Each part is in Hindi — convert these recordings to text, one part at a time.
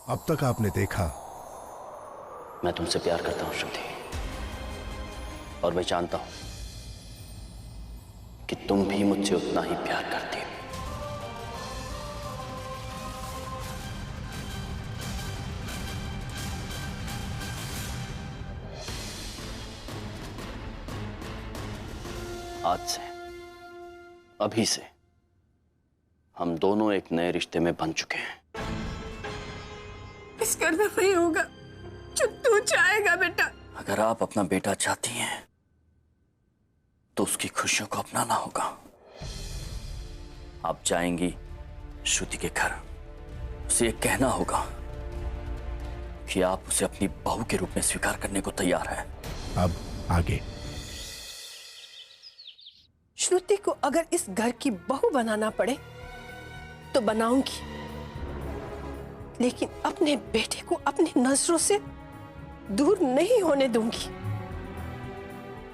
अब तक आपने देखा। मैं तुमसे प्यार करता हूं श्रुति, और मैं जानता हूं कि तुम भी मुझसे उतना ही प्यार करती हो। आज से, अभी से हम दोनों एक नए रिश्ते में बन चुके हैं। इस घर में वही होगा जो तू चाहेगा बेटा। अगर आप अपना बेटा चाहती हैं तो उसकी खुशियों को अपनाना होगा। आप जाएंगी श्रुति के घर, उसे ये कहना होगा कि आप उसे अपनी बहू के रूप में स्वीकार करने को तैयार हैं। अब आगे। श्रुति को अगर इस घर की बहू बनाना पड़े तो बनाऊंगी, लेकिन अपने बेटे को अपनी नजरों से दूर नहीं होने दूंगी।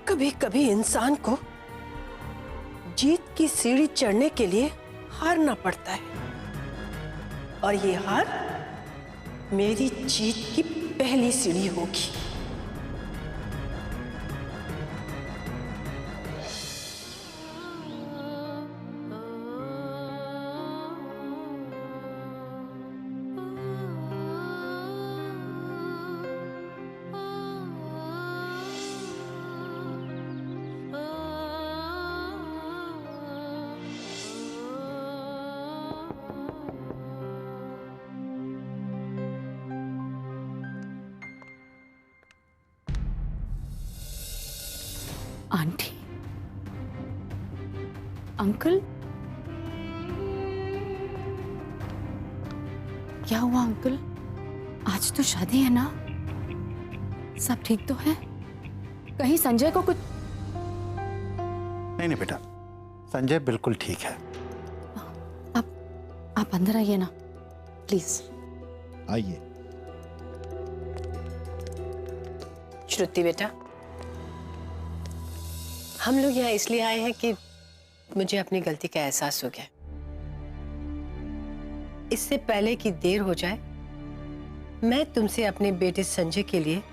कभी कभी इंसान को जीत की सीढ़ी चढ़ने के लिए हारना पड़ता है, और ये हार मेरी जीत की पहली सीढ़ी होगी। आंटी, अंकल, क्या हुआ अंकल? आज तो शादी है ना? सब ठीक तो है? कहीं संजय को कुछ? नहीं नहीं बेटा, संजय बिल्कुल ठीक है। आप अंदर आइए ना प्लीज। आइए। श्रुति बेटा, हम लोग यहाँ इसलिए आए हैं कि मुझे अपनी गलती का एहसास हो गया। इससे पहले कि देर हो जाए, मैं तुमसे अपने बेटे संजय के लिए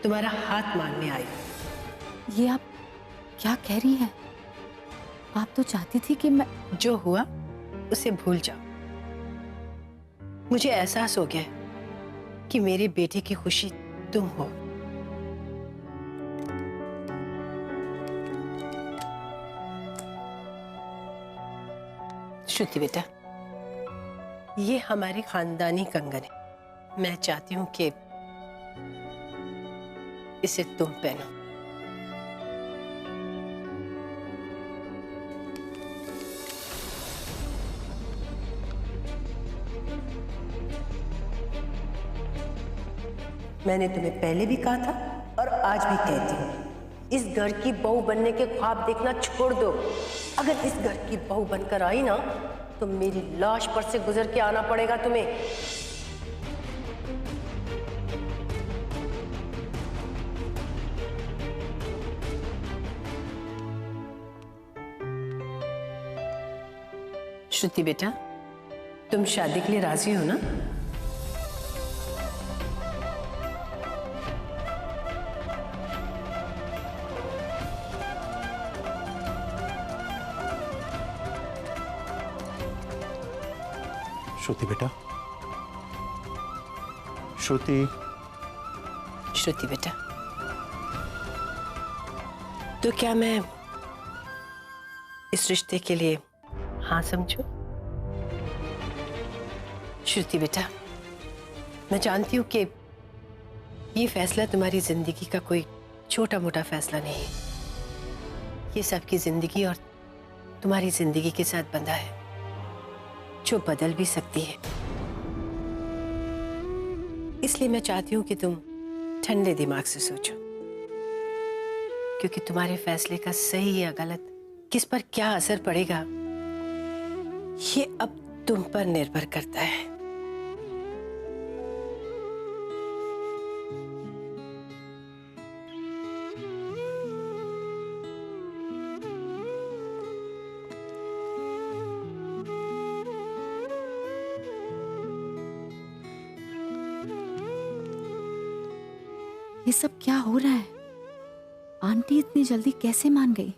तुम्हारा हाथ मांगने आई हूं। ये आप क्या कह रही हैं? आप तो चाहती थी कि मैं... जो हुआ उसे भूल जाओ। मुझे एहसास हो गया कि मेरे बेटे की खुशी तुम हो। श्रुति बेटा, ये हमारे खानदानी कंगन है। मैं चाहती हूं कि इसे तुम पहनो। मैंने तुम्हें पहले भी कहा था और आज भी कहती हूँ, इस घर की बहू बनने के ख्वाब देखना छोड़ दो। अगर इस घर की बहू बनकर आई ना, तो मेरी लाश पर से गुजर के आना पड़ेगा तुम्हें। श्रुति बेटा, तुम शादी के लिए राजी हो ना? श्रुति बेटा, श्रुति। श्रुति बेटा, तो क्या मैं इस रिश्ते के लिए हाँ समझूं? श्रुति बेटा, मैं जानती हूं कि ये फैसला तुम्हारी जिंदगी का कोई छोटा मोटा फैसला नहीं है। ये सबकी जिंदगी और तुम्हारी जिंदगी के साथ बंधा है, जो बदल भी सकती है। इसलिए मैं चाहती हूं कि तुम ठंडे दिमाग से सोचो, क्योंकि तुम्हारे फैसले का सही या गलत किस पर क्या असर पड़ेगा, ये अब तुम पर निर्भर करता है। ये सब क्या हो रहा है? आंटी इतनी जल्दी कैसे मान गई?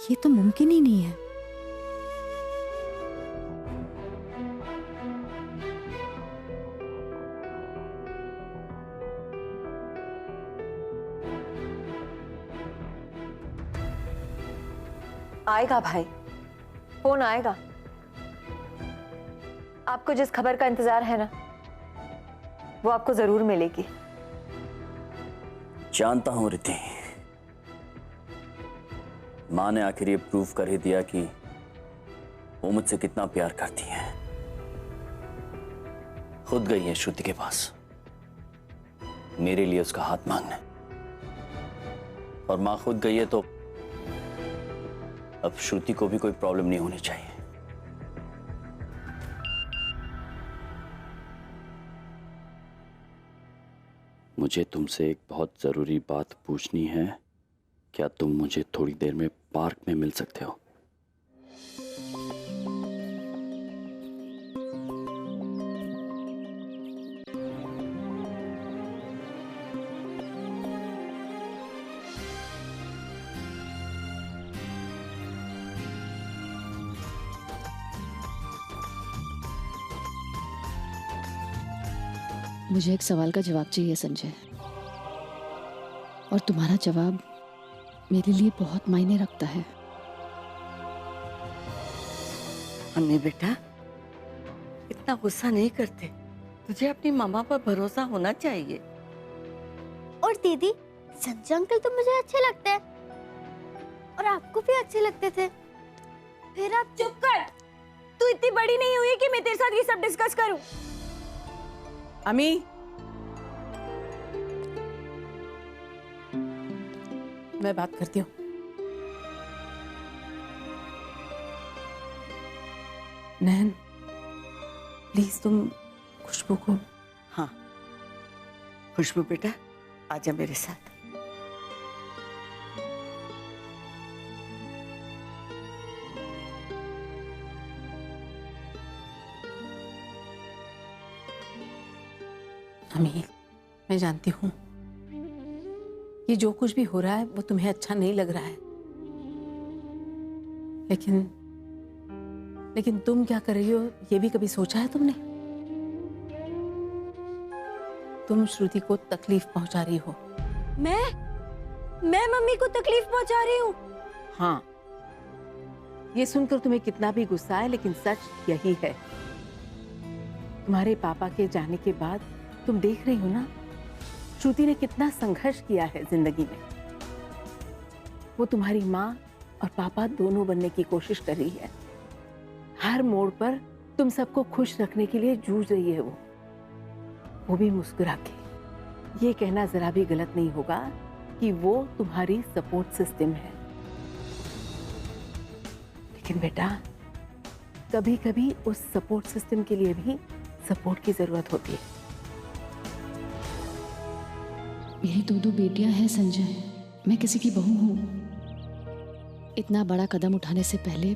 ये तो मुमकिन ही नहीं है। आएगा भाई, फोन आएगा। आपको जिस खबर का इंतजार है ना, वो आपको जरूर मिलेगी। जानता हूं रिद्धि, माँ ने आखिर ये प्रूव कर ही दिया कि वो मुझसे कितना प्यार करती है। खुद गई है श्रुति के पास मेरे लिए उसका हाथ मांगने, और माँ खुद गई है तो अब श्रुति को भी कोई प्रॉब्लम नहीं होनी चाहिए। मुझे तुमसे एक बहुत जरूरी बात पूछनी है। क्या तुम मुझे थोड़ी देर में पार्क में मिल सकते हो? मुझे एक सवाल का जवाब चाहिए संजय, और तुम्हारा जवाब मेरे लिए बहुत मायने रखता है। अन्नी बेटा, इतना गुस्सा नहीं करते। तुझे अपनी मामा पर भरोसा होना चाहिए। और दीदी, संजय अंकल तो मुझे अच्छे लगते हैं और आपको भी अच्छे लगते थे। फिर आप चुप कर। तू इतनी बड़ी नहीं हुई कि मैं तेरे साथ ये सब डिस्कस करूं। अमी, मैं बात करती हूँ। नैन, प्लीज तुम खुशबू को। हाँ खुशबू बेटा, आजा मेरे साथ। अमी, मैं जानती हूँ कि जो कुछ भी हो रहा है वो तुम्हें अच्छा नहीं लग रहा है, लेकिन तुम क्या कर रही हो ये भी कभी सोचा है तुमने? तुम श्रुति को तकलीफ पहुंचा रही हो। मैं मम्मी को तकलीफ पहुंचा रही हूँ? हाँ, ये सुनकर तुम्हें कितना भी गुस्सा है, लेकिन सच यही है। तुम्हारे पापा के जाने के बाद तुम देख रही हो ना, श्रुति ने कितना संघर्ष किया है जिंदगी में। वो तुम्हारी माँ और पापा दोनों बनने की कोशिश कर रही है। हर मोड़ पर तुम सबको खुश रखने के लिए जूझ रही है वो भी मुस्कुरा के। ये कहना जरा भी गलत नहीं होगा कि वो तुम्हारी सपोर्ट सिस्टम है। लेकिन बेटा, कभी कभी उस सपोर्ट सिस्टम के लिए भी सपोर्ट की जरूरत होती है। मेरी दो बेटियां हैं संजय, मैं किसी की बहू हूं। इतना बड़ा कदम उठाने से पहले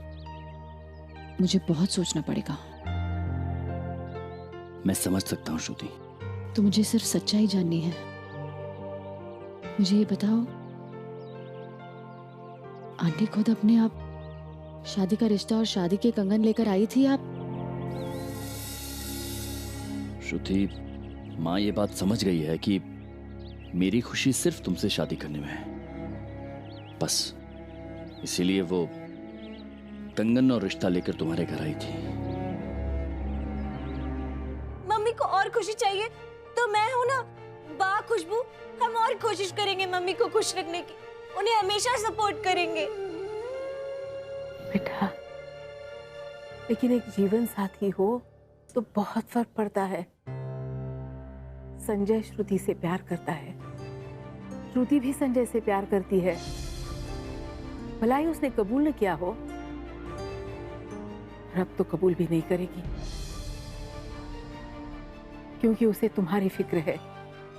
मुझे बहुत सोचना पड़ेगा। मैं समझ सकता हूँ श्रुति। तो मुझे सिर्फ सच्चाई जाननी है। मुझे ये बताओ, आंटी खुद अपने आप शादी का रिश्ता और शादी के कंगन लेकर आई थी आप? श्रुति, माँ ये बात समझ गई है कि मेरी खुशी सिर्फ तुमसे शादी करने में है, बस इसीलिए वो कंगन और रिश्ता लेकर तुम्हारे घर आई थी। मम्मी को और खुशी चाहिए तो मैं हूं ना, बा खुशबू। हम और कोशिश करेंगे मम्मी को खुश रखने की, उन्हें हमेशा सपोर्ट करेंगे। बेटा, लेकिन एक जीवन साथी हो तो बहुत फर्क पड़ता है। संजय श्रुति से प्यार करता है, श्रुति भी संजय से प्यार करती है। भला ही उसने कबूल न किया हो, और अब तो कबूल भी नहीं करेगी, क्योंकि उसे तुम्हारी फिक्र है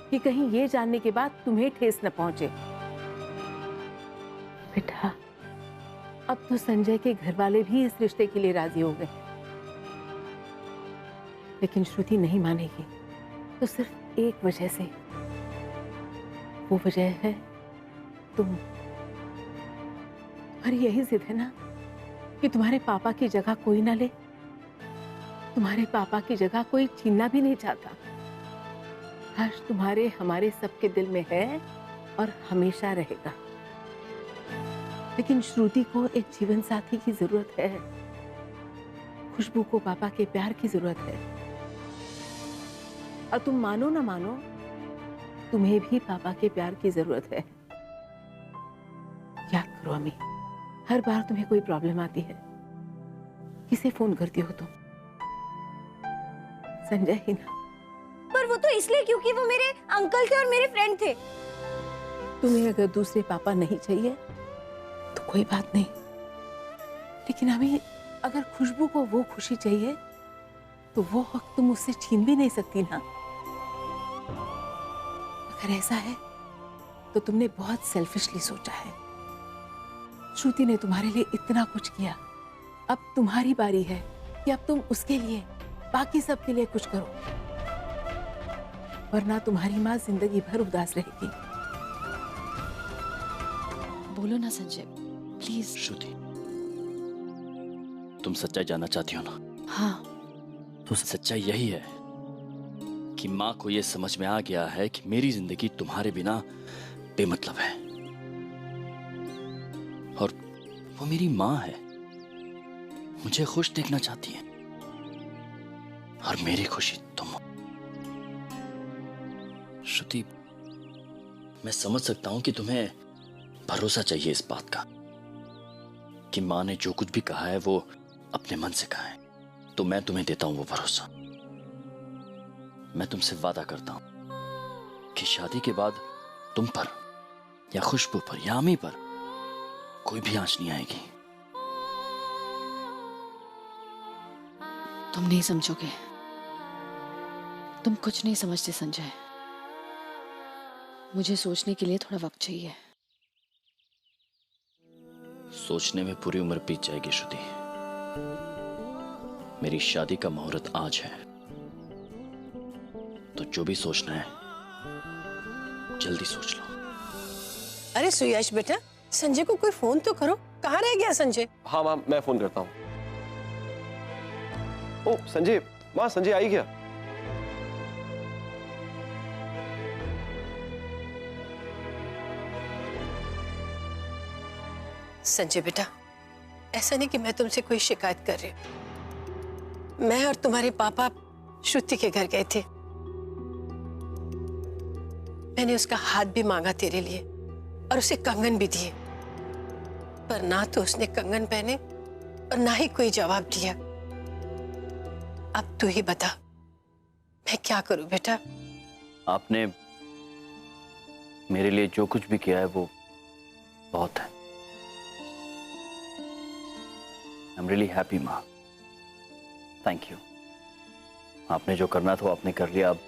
कि कहीं ये जानने के बाद तुम्हें ठेस न पहुंचे। बेटा, अब तो संजय के घर वाले भी इस रिश्ते के लिए राजी हो गए, लेकिन श्रुति नहीं मानेगी, तो सिर्फ एक वजह से वो वजह है तुम। तुम्हारी यही जिद है ना कि तुम्हारे पापा की जगह कोई ना ले। तुम्हारे पापा की जगह कोई छीनना भी नहीं चाहता। हर्ष तुम्हारे हमारे सबके दिल में है और हमेशा रहेगा। लेकिन श्रुति को एक जीवन साथी की जरूरत है। खुशबू को पापा के प्यार की जरूरत है। और तुम मानो ना मानो, तुम्हें भी पापा के प्यार की जरूरत है। याद करो अम्मी, हर बार तुम्हें कोई प्रॉब्लम आती है, किसे फोन करती हो तुम? संजय ही ना। पर वो तो इसलिए क्योंकि वो मेरे अंकल थे और मेरे फ्रेंड थे। तुम्हें अगर दूसरे पापा नहीं चाहिए तो कोई बात नहीं, लेकिन अभी अगर खुशबू को वो खुशी चाहिए तो वो हक तुम उससे छीन भी नहीं सकती ना। अगर ऐसा है तो तुमने बहुत सेल्फिशली सोचा है। श्रुति ने तुम्हारे लिए इतना कुछ किया, अब तुम्हारी बारी है कि अब तुम उसके लिए, बाकी सबके लिए कुछ करो, वरना तुम्हारी माँ जिंदगी भर उदास रहेगी। बोलो ना संजय, प्लीज। श्रुति, तुम सच्चाई जानना चाहती हो ना? हाँ। तो सच्चाई यही है कि माँ को यह समझ में आ गया है कि मेरी जिंदगी तुम्हारे बिना बेमतलब है, और वो मेरी माँ है, मुझे खुश देखना चाहती है, और मेरी खुशी तुम हो। श्रुति, मैं समझ सकता हूं कि तुम्हें भरोसा चाहिए इस बात का कि माँ ने जो कुछ भी कहा है वो अपने मन से कहा है, तो मैं तुम्हें देता हूं वो भरोसा। मैं तुमसे वादा करता हूं कि शादी के बाद तुम पर या खुशबू पर या अम्मी पर कोई भी आंच नहीं आएगी। तुम नहीं समझोगे, तुम कुछ नहीं समझते संजय। मुझे सोचने के लिए थोड़ा वक्त चाहिए। सोचने में पूरी उम्र बीत जाएगी श्रुति। मेरी शादी का मुहूर्त आज है, तो जो भी सोचना है जल्दी सोच लो। अरे सुयश बेटा, संजय को कोई फोन तो करो। कहाँ रह गया संजय? हाँ माँ, मैं फोन करता हूँ। ओ संजय, माँ संजय आई क्या? संजय बेटा, ऐसा नहीं कि मैं तुमसे कोई शिकायत कर रही हूं। मैं और तुम्हारे पापा श्रुति के घर गए थे। मैंने उसका हाथ भी मांगा तेरे लिए और उसे कंगन भी दिए, पर ना तो उसने कंगन पहने और ना ही कोई जवाब दिया। अब तू ही बता, मैं क्या करूं बेटा? आपने मेरे लिए जो कुछ भी किया है वो बहुत है। I'm really happy माँ, थैंक यू। आपने जो करना था वो आपने कर लिया। अब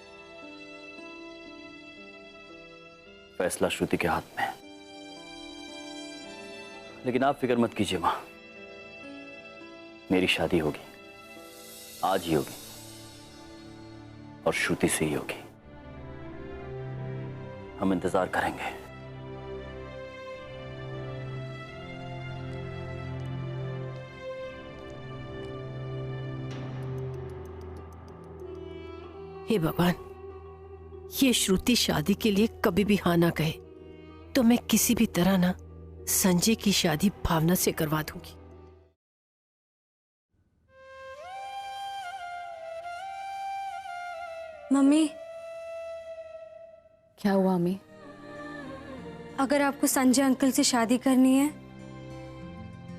फैसला श्रुति के हाथ में है। लेकिन आप फिक्र मत कीजिए माँ, मेरी शादी होगी, आज ही होगी, और श्रुति से ही होगी। हम इंतजार करेंगे। हे भगवान, ये श्रुति शादी के लिए कभी भी हाँ ना कहे तो मैं किसी भी तरह ना संजय की शादी भावना से करवा दूंगी। मम्मी, क्या हुआ अम्मी? अगर आपको संजय अंकल से शादी करनी है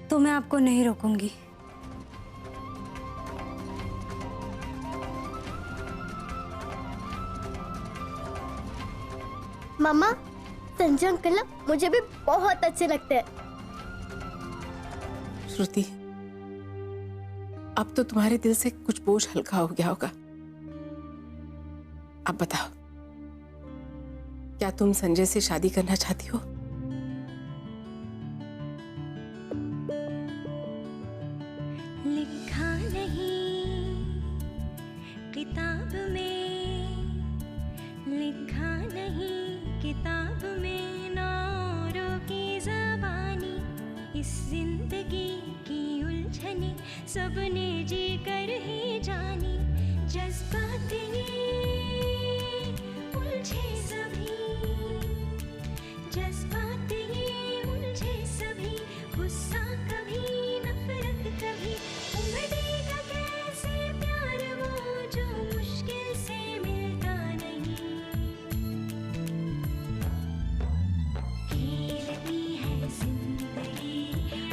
तो मैं आपको नहीं रोकूंगी। मम्मा, संजय अंकल ना मुझे भी बहुत अच्छे लगते हैं। श्रुति, अब तो तुम्हारे दिल से कुछ बोझ हल्का हो गया होगा। अब बताओ, क्या तुम संजय से शादी करना चाहती हो? लिखा नहीं किताब में, लिखा नहीं किताब सबने जी कर ही जानी, जज्बात ये उलझे सभी, जज्बात ये उलझे सभी, गुस्सा कभी नफरत कभी, उमड़ेगा कैसे प्यार वो जो मुश्किल से मिलता नहीं। खेलती है जिंदगी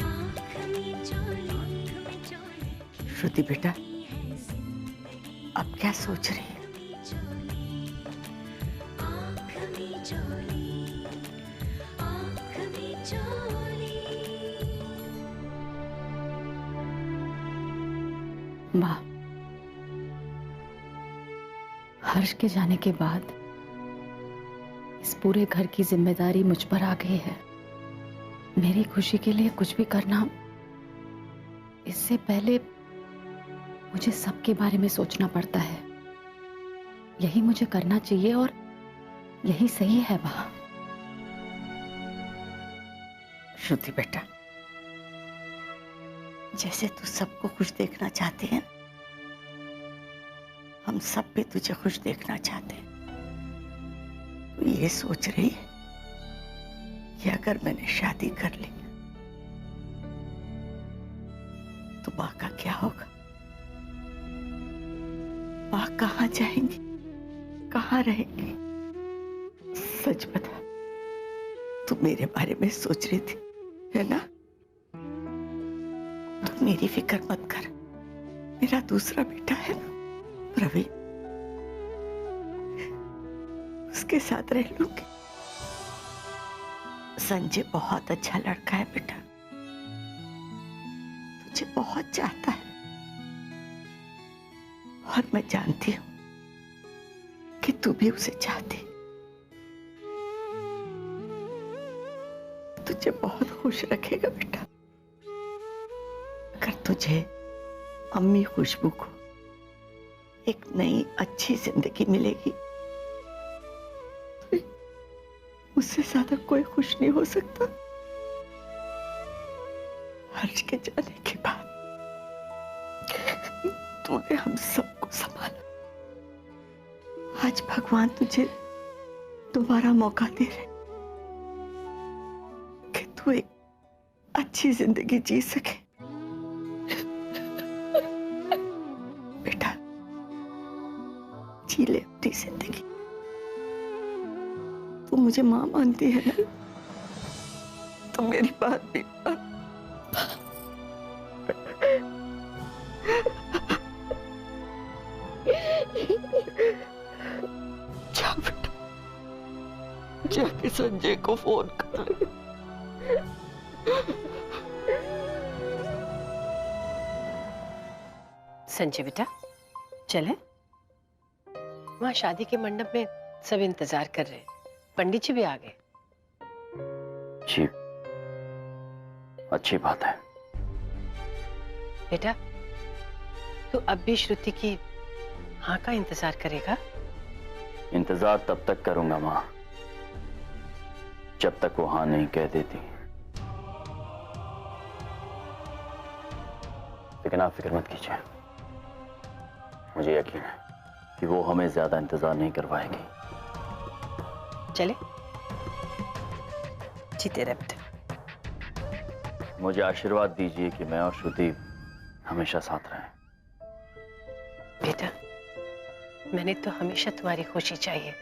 आँख में चोली, श्रुति बेटा, अब क्या सोच रही है? आँख में चोली, आँख में चोली। माँ, हर्ष के जाने के बाद इस पूरे घर की जिम्मेदारी मुझ पर आ गई है। मेरी खुशी के लिए कुछ भी करना, इससे पहले मुझे सबके बारे में सोचना पड़ता है। यही मुझे करना चाहिए और यही सही है माँ। श्रुति बेटा, जैसे तू सबको खुश देखना चाहती है, हम सब भी तुझे खुश देखना चाहते हैं। तू ये सोच रही है कि अगर मैंने शादी कर ली तो माँ का क्या होगा? माँ कहाँ जाएंगी, कहाँ रहेंगी? सच बता, तू मेरे बारे में सोच रही थी, है ना? तू मेरी फिक्र मत कर, मेरा दूसरा बेटा है ना, रवि, उसके साथ रह लूंगी। संजय बहुत अच्छा लड़का है बेटा, तुझे बहुत चाहता है और मैं जानती हूं कि तू भी उसे चाहती। तुझे बहुत खुश रखेगा बेटा। अगर तुझे अम्मी खुशबू को एक नई अच्छी जिंदगी मिलेगी तो उससे ज्यादा कोई खुश नहीं हो सकता। हर्ष के जाने के बाद तूने हम सबको संभाला। आज भगवान तुझे दोबारा मौका दे रहे कि तू एक अच्छी जिंदगी जी सके। बेटा, जी ले अपनी जिंदगी। तू मुझे मां मानती है ना? तो मेरी बात भी मान। जा बेटा, जाके संजय को फोन कर ले। संजय बेटा, चले? वहां शादी के मंडप में सब इंतजार कर रहे हैं। पंडित जी भी आ गए। जी, अच्छी बात है। बेटा, तू अब भी श्रुति की हाँ का इंतजार करेगा? इंतजार तब तक करूंगा माँ, जब तक वो हाँ नहीं कह देती। लेकिन आप फिक्र मत कीजिए, मुझे यकीन है कि वो हमें ज्यादा इंतजार नहीं करवाएगी। चले? जीते रहे बेटा। मुझे आशीर्वाद दीजिए कि मैं और श्रुति हमेशा साथ रहें। बेटा, मैंने तो हमेशा तुम्हारी खुशी चाहिए।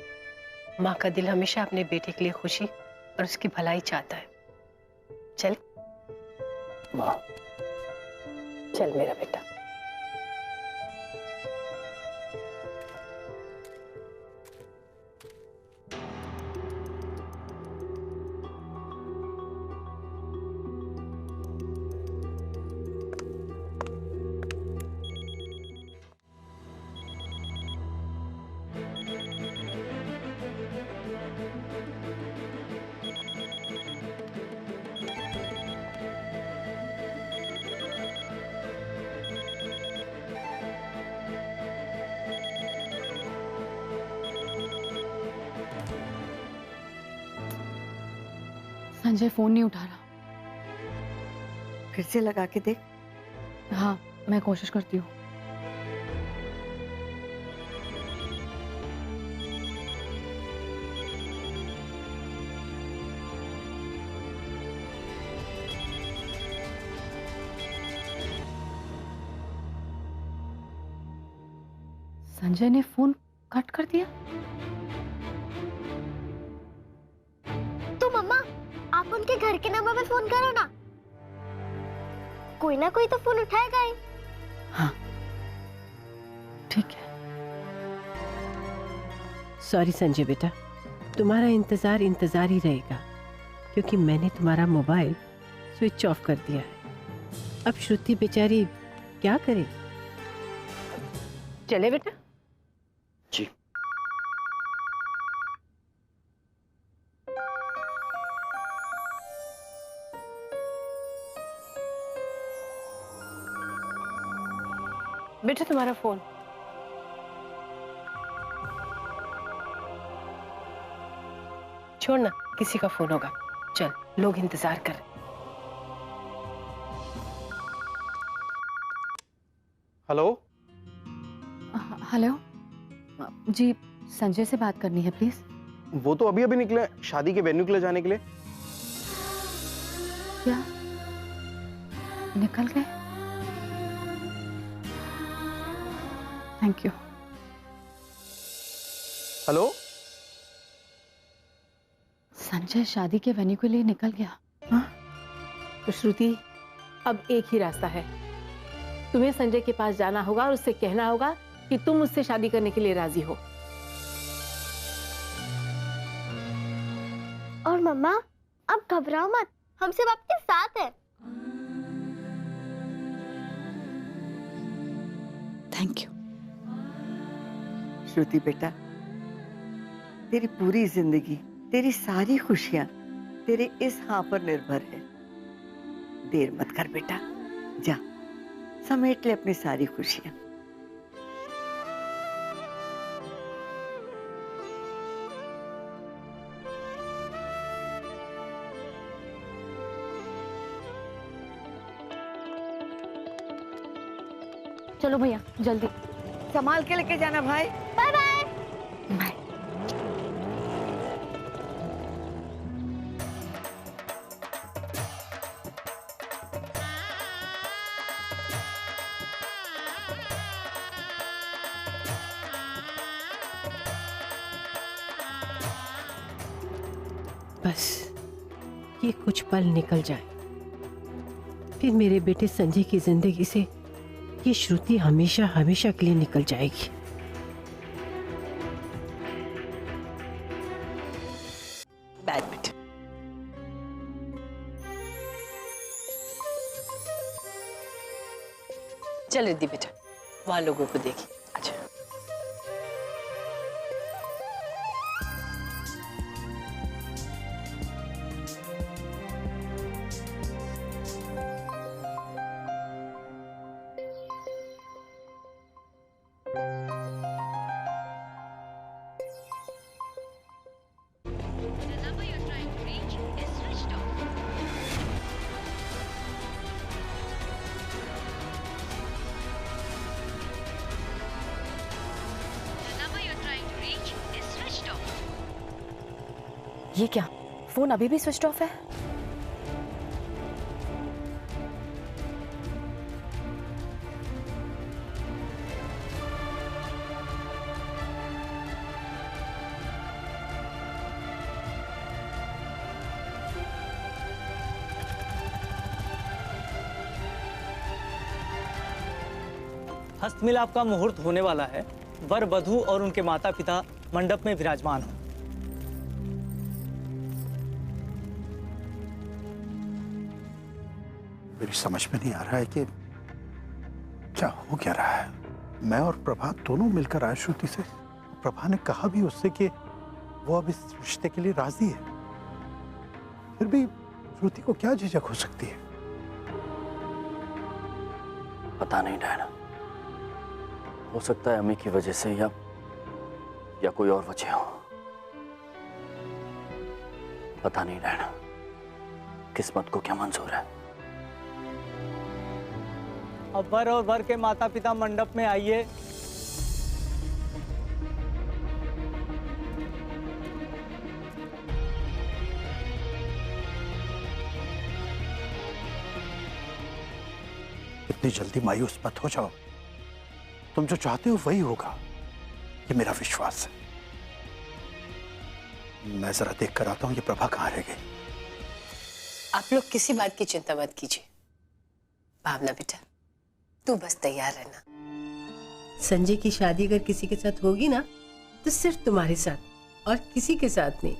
माँ का दिल हमेशा अपने बेटे के लिए खुशी और उसकी भलाई चाहता है। चल माँ, चल मेरा बेटा। संजय फोन नहीं उठा रहा। फिर से लगा के देख। हाँ, मैं कोशिश करती हूँ। संजय ने फोन कट कर दिया। तो मम्मा, आप उनके घर के नंबर पे फोन करो ना, कोई ना कोई तो फोन उठाएगा ही। हाँ ठीक है। सॉरी संजय बेटा, तुम्हारा इंतजार इंतजार ही रहेगा, क्योंकि मैंने तुम्हारा मोबाइल स्विच ऑफ कर दिया है। अब श्रुति बेचारी क्या करेगी? चले बेटा। जी। बेटा तुम्हारा फोन। छोड़ ना, किसी का फोन होगा। चल, लोग इंतजार कर रहे। हेलो। हेलो जी, संजय से बात करनी है प्लीज। वो तो अभी अभी निकले शादी के वेन्यू के लिए जाने के लिए। क्या निकल गए? Thank you. हेलो। संजय शादी के वेन्यू के लिए निकल गया। हाँ? तो श्रुति, अब एक ही रास्ता है, तुम्हें संजय के पास जाना होगा और उससे कहना होगा कि तुम उससे शादी करने के लिए राजी हो। और मम्मा, अब घबराओ मत, हम सब आपके साथ हैं। Thank you. श्रुति बेटा, तेरी पूरी जिंदगी, तेरी सारी खुशियां तेरे इस हाँ पर निर्भर है। देर मत कर बेटा, जा समेट ले अपनी सारी खुशियां। चलो भैया जल्दी। संभाल के लेके जाना भाई। Bye bye. बाय। बस ये कुछ पल निकल जाए, फिर मेरे बेटे संजय की जिंदगी से ये श्रुति हमेशा हमेशा के लिए निकल जाएगी। बैठ बेटा। चल रिद्धि बेटा, वहां लोगों को देखी। अच्छा। ये क्या, फोन अभी भी स्विच ऑफ है? हस्तमिलाप का मुहूर्त होने वाला है। वर वधू और उनके माता पिता मंडप में विराजमान हो। मेरी समझ में नहीं आ रहा है कि क्या हो क्या रहा है। मैं और प्रभा दोनों मिलकर आए श्रुति से। प्रभा ने कहा भी उससे कि वो अब इस रिश्ते के लिए राजी है। फिर भी श्रुति को क्या झिझक हो सकती है? पता नहीं डायना, हो सकता है अम्मी की वजह से या कोई और वजह हो। पता नहीं डायना, किस्मत को क्या मंजूर है। अब वर और वर के माता पिता मंडप में आइए। इतनी जल्दी मायूस मत हो जाओ। तुम जो चाहते हो वही होगा, ये मेरा विश्वास है। मैं जरा देख कर आता हूं ये प्रभा कहाँ रह गई। आप लोग किसी बात की चिंता मत कीजिए। भावना बेटा, तू बस तैयार रहना। संजय की शादी अगर किसी के साथ होगी ना तो सिर्फ तुम्हारे साथ और किसी के साथ नहीं।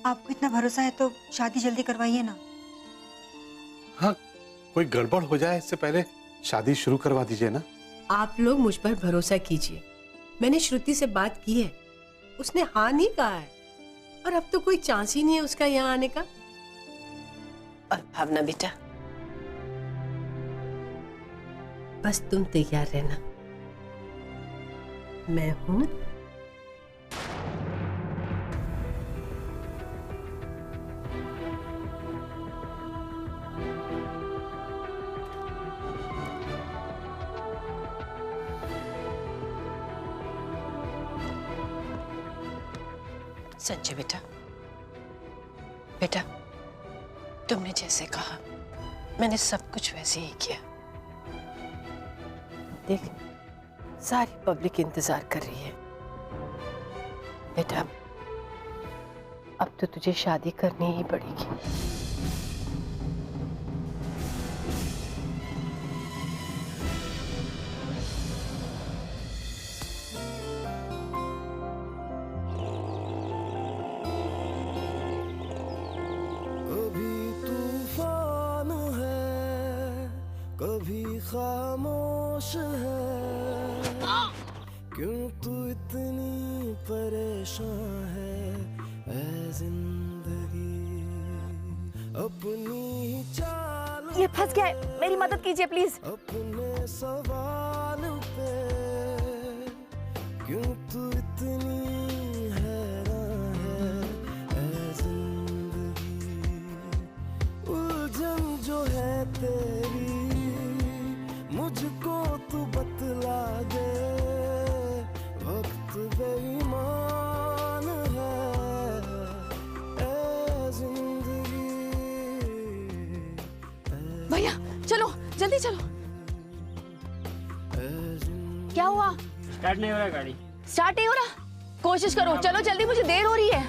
आपको इतना भरोसा है तो शादी जल्दी करवाइए ना। हाँ, कोई गड़बड़ हो जाए इससे पहले शादी शुरू करवा दीजिए ना। आप लोग मुझ पर भरोसा कीजिए। मैंने श्रुति से बात की है, उसने हाँ नहीं कहा है और अब तो कोई चांस ही नहीं है उसका यहाँ आने का। और भावना बेटा, बस तुम तैयार रहना, मैं हूं। संजय बेटा, बेटा तुमने जैसे कहा मैंने सब कुछ वैसे ही किया। देख, सारी पब्लिक इंतजार कर रही है। बेटा अब तो तुझे शादी करनी ही पड़ेगी। कभी खामोश है, क्यों तू इतनी परेशान है ऐ जिंदगी अपनी चाल। ये फंस गया है, मेरी मदद कीजिए प्लीज। अपने सवाल पे क्यों तू इतनी हैरान है ऐ जिंदगी। उलझन जो है तेरी मुझको तू बतला दे, वक्त बेईमान है ऐ जिंदगी। भैया चलो जल्दी चलो। क्या हुआ? स्टार्ट नहीं हो रहा गाड़ी। स्टार्ट नहीं हो रहा? कोशिश करो, चलो जल्दी, मुझे देर हो रही है।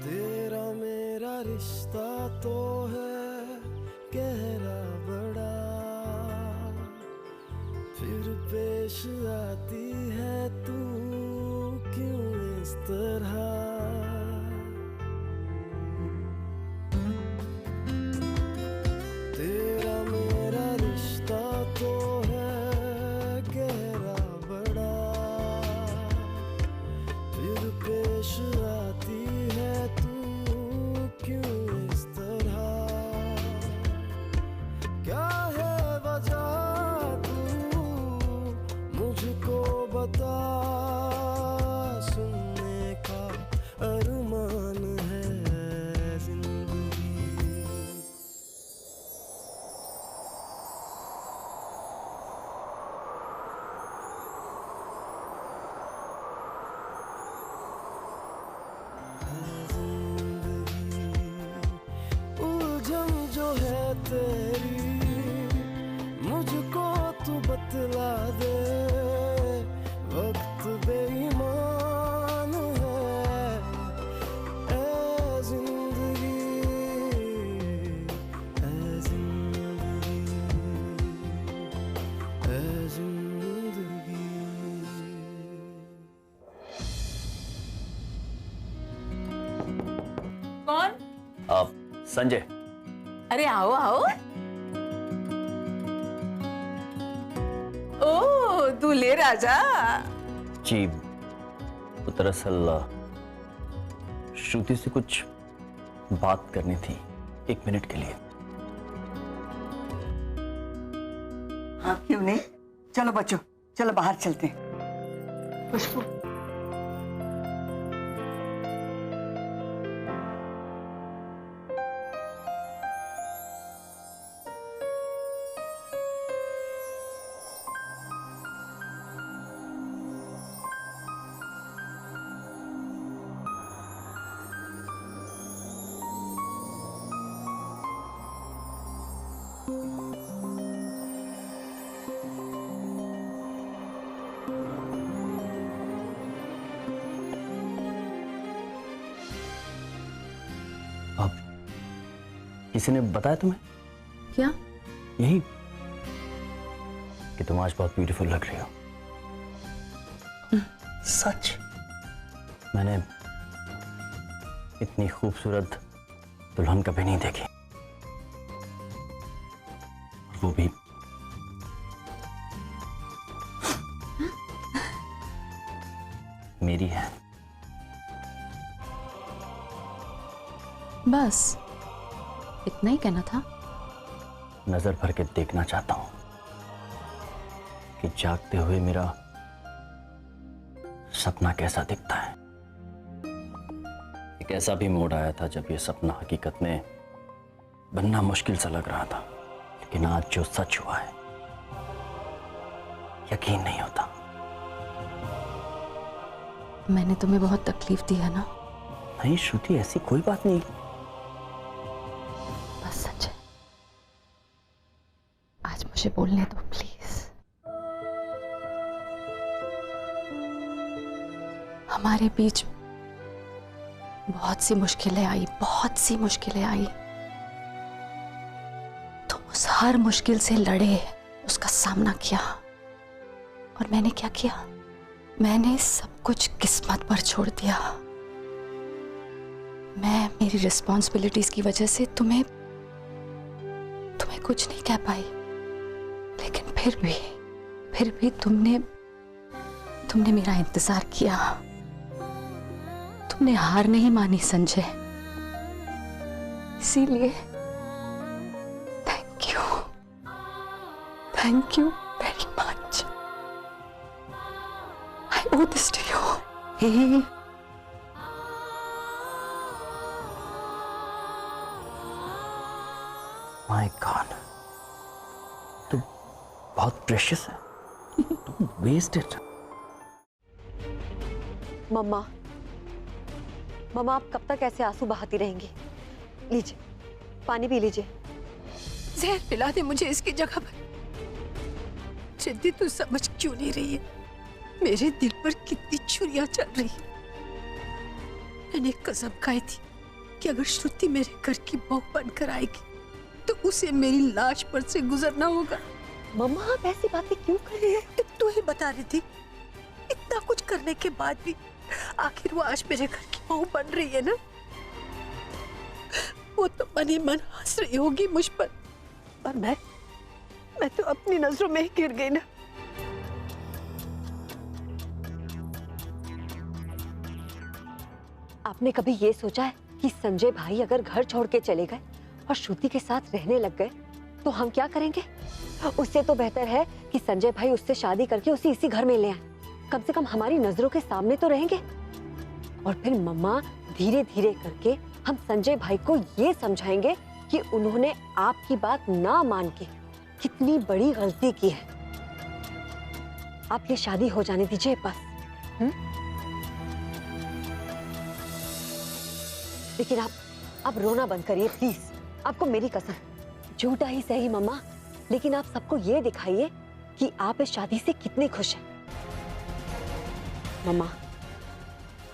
तेरा मेरा रिश्ता तो है गहरा बड़ा, फिर पेश आती है तू क्यों इस तरह। तेरा मेरा रिश्ता तो है गहरा बड़ा, फिर पेश आती है तू क्यों इस तरह। क्या है वजह तू मुझको बता, सुनने का अरमान है जिंदगी। उलझन जो है तेरी मुझको तू बतला दे, वक्त बेईमान है ऐ जिंदगी ऐ जिंदगी ऐ जिंदगी। कौन? आप संजय। अरे आओ आओ। ओ दूल्हे राजा। जी, तो दरअसल श्रुति से कुछ बात करनी थी, 1 मिनट के लिए। हाँ क्यों नहीं, चलो बच्चों चलो बाहर चलते हैं। खुशबू किसी ने बताया तुम्हें? क्या? यही कि तुम आज बहुत ब्यूटीफुल लग रही हो। सच, मैंने इतनी खूबसूरत दुल्हन कभी नहीं देखी, और वो भी मेरी है। बस इतना ही कहना था? नजर भर के देखना चाहता हूं कि जागते हुए मेरा सपना कैसा दिखता है। एक ऐसा भी मोड़ आया था जब ये सपना हकीकत में बनना मुश्किल सा लग रहा था, लेकिन आज जो सच हुआ है यकीन नहीं होता। मैंने तुम्हें बहुत तकलीफ दी है ना? नहीं श्रुति, ऐसी कोई बात नहीं। बस सच है, आज मुझे बोलने दो प्लीज। हमारे बीच बहुत सी मुश्किलें आई, बहुत सी मुश्किलें आई। तुम उस हर मुश्किल से लड़े, उसका सामना किया, और मैंने क्या किया? मैंने सब कुछ किस्मत पर छोड़ दिया। मैं मेरी रिस्पॉन्सिबिलिटीज की वजह से तुम्हें कुछ नहीं कह पाई, लेकिन फिर भी तुमने मेरा इंतजार किया। तुमने हार नहीं मानी संजय, इसीलिए thank you very much. I owe this to you. Hey. My God, तू बहुत प्रेशियस है। तुम वेस्ट इट। मम्मा आप कब तक ऐसे आंसू बहाती रहेंगी? लीजिए पानी पी लीजिए। जहर पिला दे मुझे इसकी जगह पर। सिद्धि तू समझ क्यों नहीं रही है? मेरे दिल पर कितनी छुरियां चल रही है। मैंने कसम खाई थी कि अगर श्रुति मेरे घर की बहू बनकर आएगी तो उसे मेरी लाश पर से गुजरना होगा। मम्मा आप ऐसी बातें क्यों कर रही हो? तू ही बता रही थी, इतना कुछ करने के बाद भी आखिर वो आज मेरे घर की बहू बन रही है ना। वो तो मने मन हंस रही होगी मुझ पर, और मैं तो अपनी नजरों में ही गिर गई ना। आपने कभी ये सोचा है कि संजय भाई अगर घर छोड़ के चले गए और श्रुति के साथ रहने लग गए तो हम क्या करेंगे? उससे तो बेहतर है कि संजय भाई उससे शादी करके उसे इसी घर में ले आए। कम से कम हमारी नजरों के सामने तो रहेंगे। और फिर मम्मा धीरे धीरे करके हम संजय भाई को ये समझाएंगे कि उन्होंने आपकी बात ना मान के कितनी बड़ी गलती की है। आप ये शादी हो जाने दीजिए बस। लेकिन आप रोना बंद करिए प्लीज। आपको मेरी कसम, झूठा ही सही मम्मा, लेकिन आप सबको ये दिखाइए कि आप इस शादी से कितने खुश हैं। मम्मा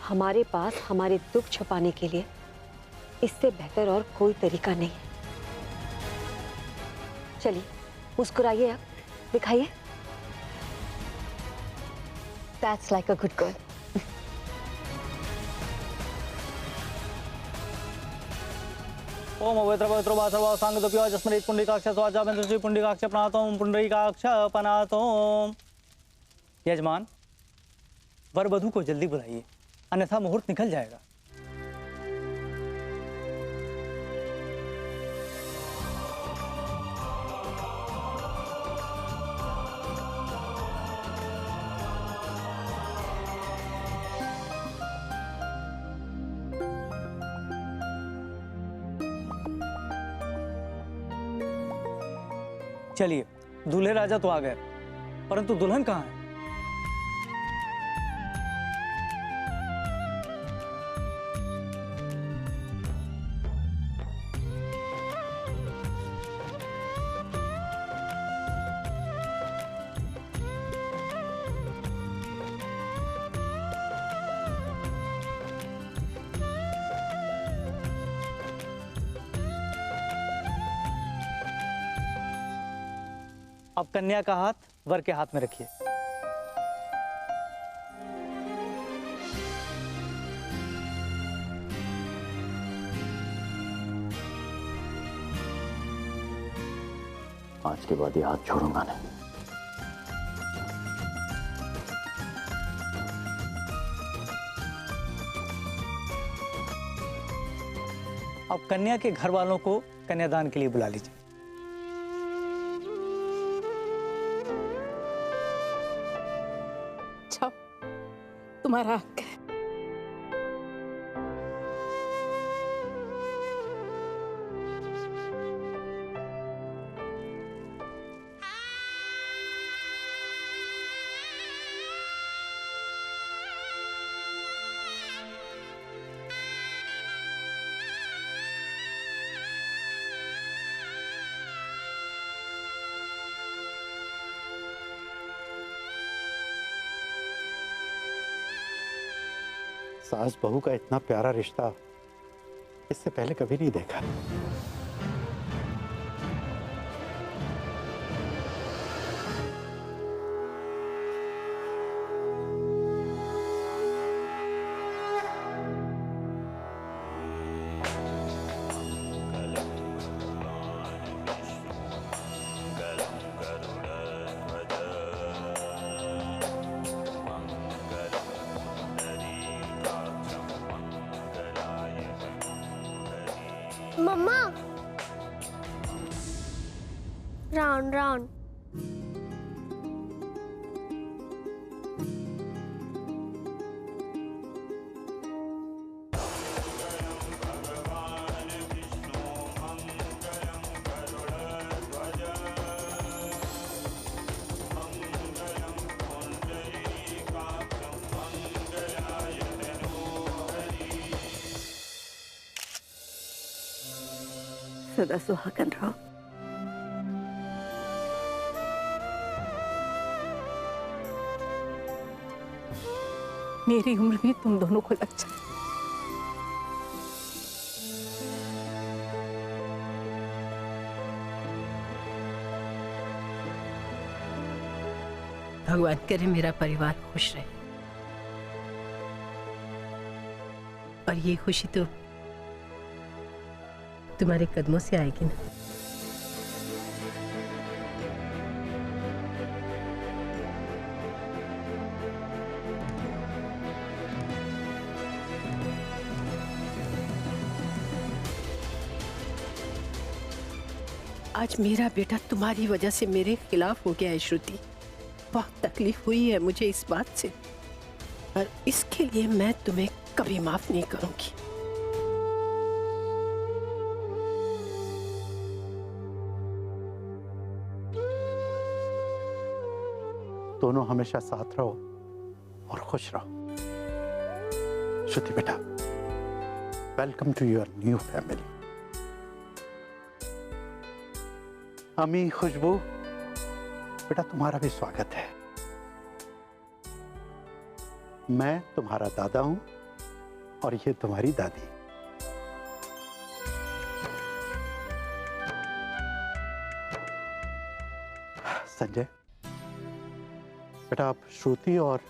हमारे पास हमारे दुख छुपाने के लिए इससे बेहतर और कोई तरीका नहीं है। चलिए मुस्कुराइए, आप दिखाइए। That's like a good girl. ओम अवैत्र पवित्रो वासर्वा सांगदप्यो जस्मरेत पुंडरीकाक्ष स्वाजा मंत्री पुंडरीकाक्ष प्रणातोम पुंडरीकाक्ष पनातोम। यजमान, वर वधू को जल्दी बुलाइए, अन्यथा मुहूर्त निकल जाएगा। चलिए, दूल्हे राजा तो आ गए, परंतु दुल्हन कहाँ है? अब कन्या का हाथ वर के हाथ में रखिए। आज के बाद ये हाथ छोड़ूंगा नहीं। अब कन्या के घर वालों को कन्यादान के लिए बुला लीजिए। जाओ, तुम्हारा हक है। सास बहू का इतना प्यारा रिश्ता इससे पहले कभी नहीं देखा। मम्मा, राउंड राउंड। सदा सुहागन रहो। मेरी उम्र भी तुम दोनों को लग जाए। भगवान करे मेरा परिवार खुश रहे। और ये खुशी तो तुम्हारे कदमों से आएगी ना। आज मेरा बेटा तुम्हारी वजह से मेरे खिलाफ हो गया है श्रुति। बहुत तकलीफ हुई है मुझे इस बात से, पर इसके लिए मैं तुम्हें कभी माफ नहीं करूंगी। दोनों हमेशा साथ रहो और खुश रहो। श्रुति बेटा, welcome to your new family. अम्मी खुशबू बेटा, तुम्हारा भी स्वागत है। मैं तुम्हारा दादा हूं और ये तुम्हारी दादी। संजय बेटा, अब श्रुति और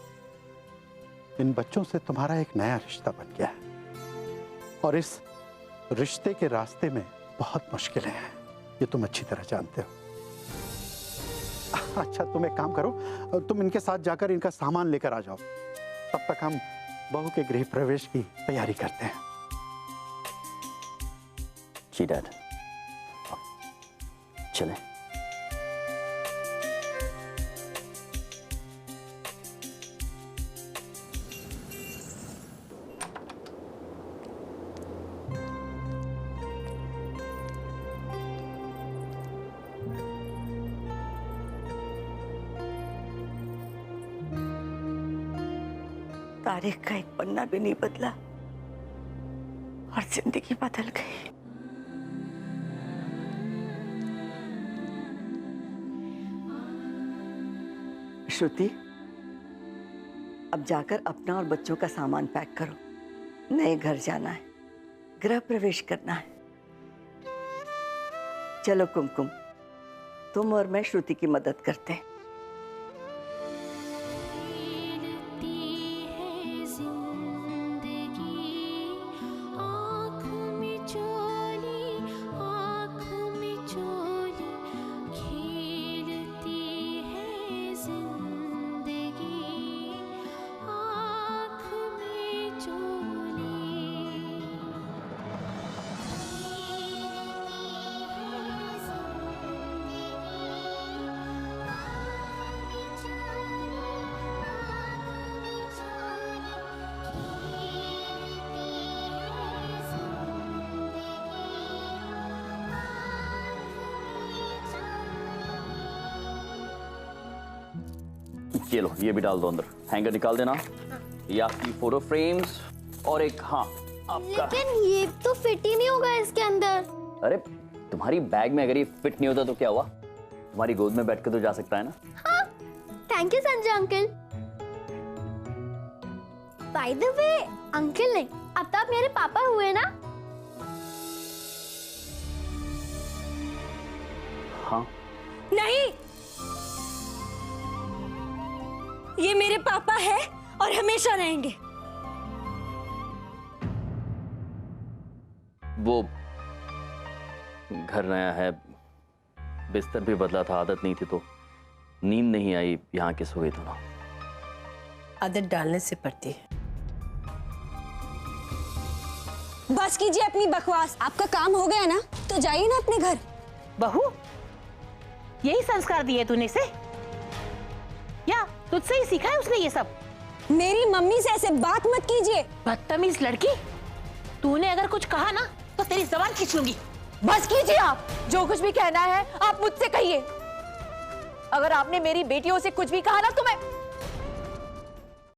इन बच्चों से तुम्हारा एक नया रिश्ता बन गया है और इस रिश्ते के रास्ते में बहुत मुश्किलें हैं, ये तुम अच्छी तरह जानते हो। अच्छा, तुम एक काम करो, तुम इनके साथ जाकर इनका सामान लेकर आ जाओ, तब तक हम बहू के गृह प्रवेश की तैयारी करते हैं। जी डैड, चलें। तारीख का एक पन्ना भी नहीं बदला और जिंदगी बदल गई। श्रुति, अब जाकर अपना और बच्चों का सामान पैक करो। नए घर जाना है, गृह प्रवेश करना है। चलो कुमकुम, तुम और मैं श्रुति की मदद करते हैं। ये लो, ये भी डाल दो अंदर। हैंगर निकाल देना। ये आपकी फोटो फ्रेम्स और एक, हाँ आपका। लेकिन ये तो फिट ही नहीं होगा इसके अंदर। अरे तुम्हारी बैग में अगर ये फिट नहीं होता तो क्या हुआ? तुम्हारी गोद में बैठ के तो जा सकता है ना। हाँ, thank you Sanjay uncle. By the way uncle नहीं, अब तो आप मेरे पापा हुए ना। हाँ। नहीं, ये मेरे पापा है और हमेशा रहेंगे। वो घर नया है, बिस्तर भी बदला था, आदत नहीं थी तो नींद नहीं आई, यहाँ के सो गए थे ना। आदत डालने से पड़ती है। बस कीजिए अपनी बकवास। आपका काम हो गया ना तो जाइए ना अपने घर। बहू, यही संस्कार दिए तूने इसे या तुझसे ही सीखा है उसने ये सब? मेरी मम्मी से ऐसे बात मत कीजिए। बदतमीज लड़की, तूने अगर कुछ कहा ना तो तेरी जबान खींच लूंगी। बस कीजिए आप, जो कुछ भी कहना है आप मुझसे कहिए। अगर आपने मेरी बेटियों से कुछ भी कहा ना तो मैं